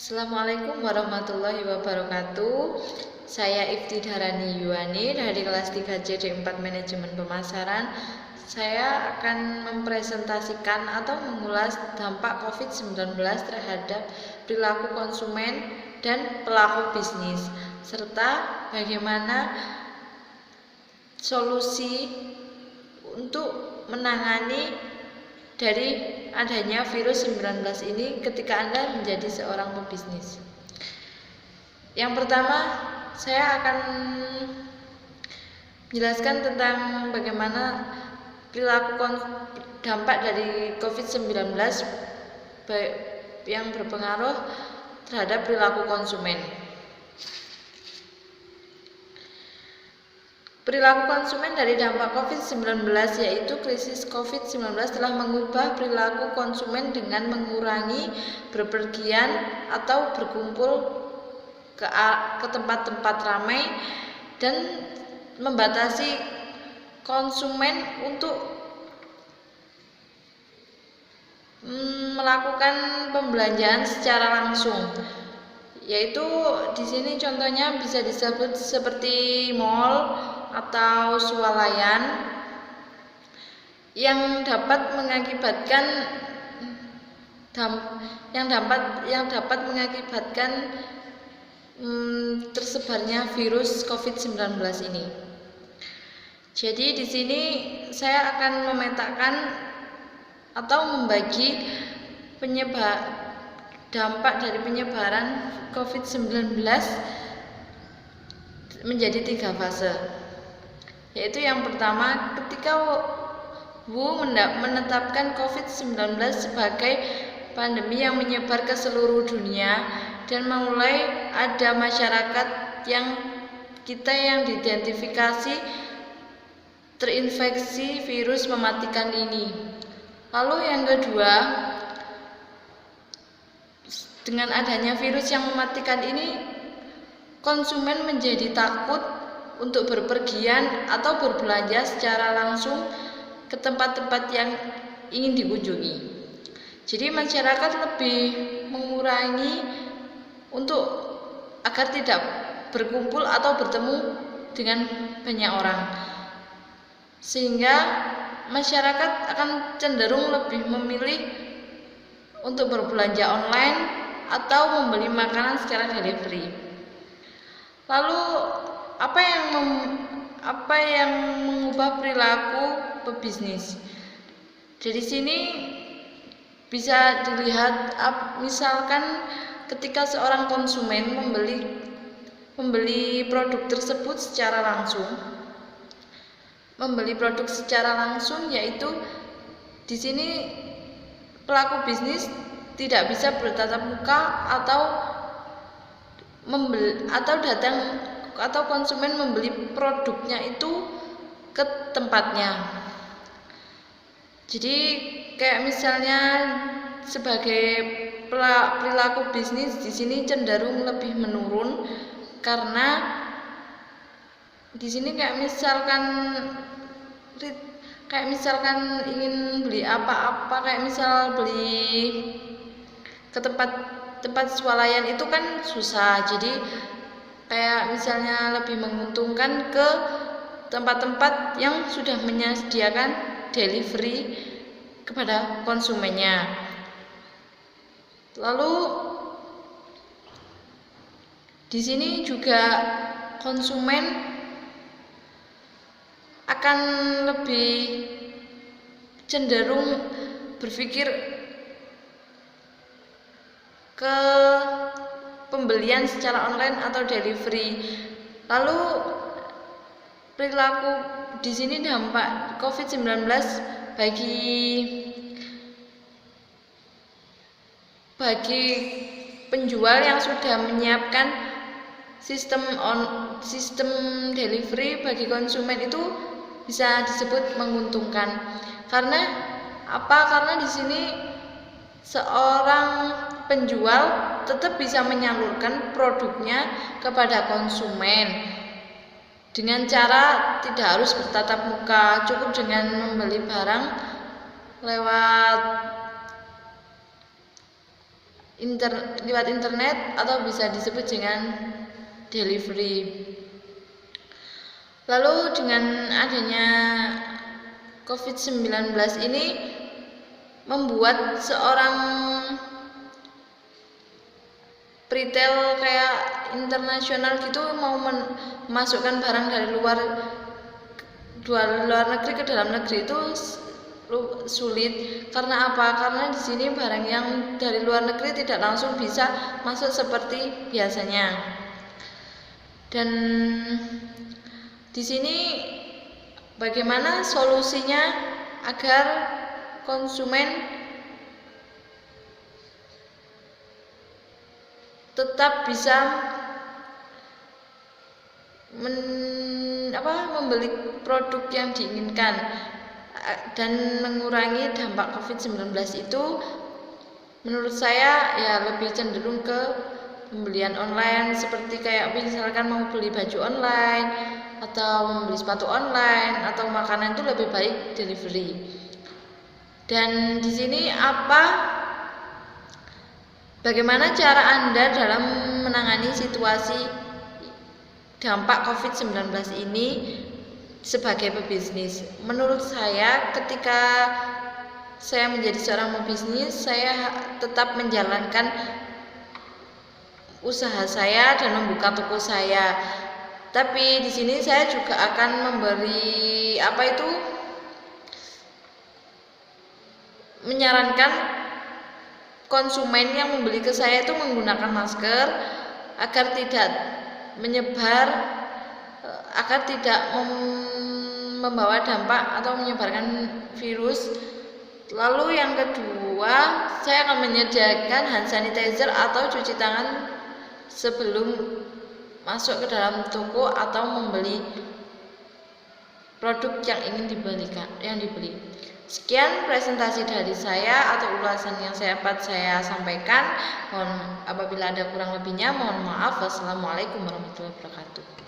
Assalamualaikum warahmatullahi wabarakatuh. Saya Ifti Dharani Yuwani dari kelas 3C D4 Manajemen Pemasaran. Saya akan mempresentasikan atau mengulas dampak COVID-19 terhadap perilaku konsumen dan pelaku bisnis, serta bagaimana solusi untuk menangani dari adanya virus 19 ini ketika Anda menjadi seorang pebisnis. Yang pertama, saya akan menjelaskan tentang bagaimana perilaku dampak dari COVID-19 yang berpengaruh terhadap perilaku konsumen. Perilaku konsumen dari dampak COVID-19 yaitu krisis COVID-19 telah mengubah perilaku konsumen dengan mengurangi bepergian atau berkumpul ke tempat-tempat ramai dan membatasi konsumen untuk melakukan pembelanjaan secara langsung. Yaitu di sini contohnya bisa disebut seperti mall atau swalayan yang dapat mengakibatkan tersebarnya virus COVID-19 ini. Jadi di sini saya akan memetakan atau membagi dampak dari penyebaran COVID-19 menjadi 3 fase. Yaitu yang pertama, ketika WHO menetapkan COVID-19 sebagai pandemi yang menyebar ke seluruh dunia dan mulai ada masyarakat yang diidentifikasi terinfeksi virus mematikan ini. Lalu yang kedua, dengan adanya virus yang mematikan ini, konsumen menjadi takut untuk berpergian atau berbelanja secara langsung ke tempat-tempat yang ingin dikunjungi. Jadi masyarakat lebih mengurangi agar tidak berkumpul atau bertemu dengan banyak orang. Sehingga masyarakat akan cenderung lebih memilih untuk berbelanja online atau membeli makanan secara delivery. Lalu apa yang mengubah perilaku pebisnis? Dari sini bisa dilihat, misalkan ketika seorang konsumen membeli produk tersebut secara langsung, yaitu di sini pelaku bisnis tidak bisa bertatap muka atau konsumen membeli produknya itu ke tempatnya. Jadi kayak misalnya sebagai perilaku bisnis di sini cenderung lebih menurun, karena di sini kayak misalkan ingin beli apa-apa, kayak misal beli ke tempat swalayan itu kan susah. Jadi kayak misalnya lebih menguntungkan ke tempat-tempat yang sudah menyediakan delivery kepada konsumennya. Lalu di sini juga konsumen akan lebih cenderung berpikir ke pembelian secara online atau delivery. Lalu perilaku di sini dampak COVID-19 bagi penjual yang sudah menyiapkan sistem delivery bagi konsumen itu bisa disebut menguntungkan. Karena di sini seorang penjual tetap bisa menyalurkan produknya kepada konsumen dengan cara tidak harus bertatap muka, cukup dengan membeli barang lewat lewat internet atau bisa disebut dengan delivery. Lalu dengan adanya COVID-19 ini membuat seorang retail kayak internasional gitu mau memasukkan barang dari luar negeri ke dalam negeri itu sulit. Karena apa? Karena di sini barang yang dari luar negeri tidak langsung bisa masuk seperti biasanya. Dan di sini bagaimana solusinya agar konsumen tetap bisa membeli produk yang diinginkan dan mengurangi dampak COVID-19 itu, menurut saya ya lebih cenderung ke pembelian online, seperti kayak misalkan mau beli baju online atau membeli sepatu online atau makanan, itu lebih baik delivery. Dan di sini bagaimana cara Anda dalam menangani situasi dampak COVID-19 ini sebagai pebisnis? Menurut saya, ketika saya menjadi seorang pebisnis, saya tetap menjalankan usaha saya dan membuka toko saya. Tapi di sini saya juga akan memberi menyarankan konsumen yang membeli ke saya itu menggunakan masker agar tidak menyebar, agar tidak membawa dampak atau menyebarkan virus. Lalu yang kedua, saya akan menyediakan hand sanitizer atau cuci tangan sebelum masuk ke dalam toko atau membeli produk yang ingin dibeli. Sekian presentasi dari saya atau ulasan yang dapat saya sampaikan. Apabila ada kurang lebihnya, mohon maaf. Wassalamualaikum warahmatullahi wabarakatuh.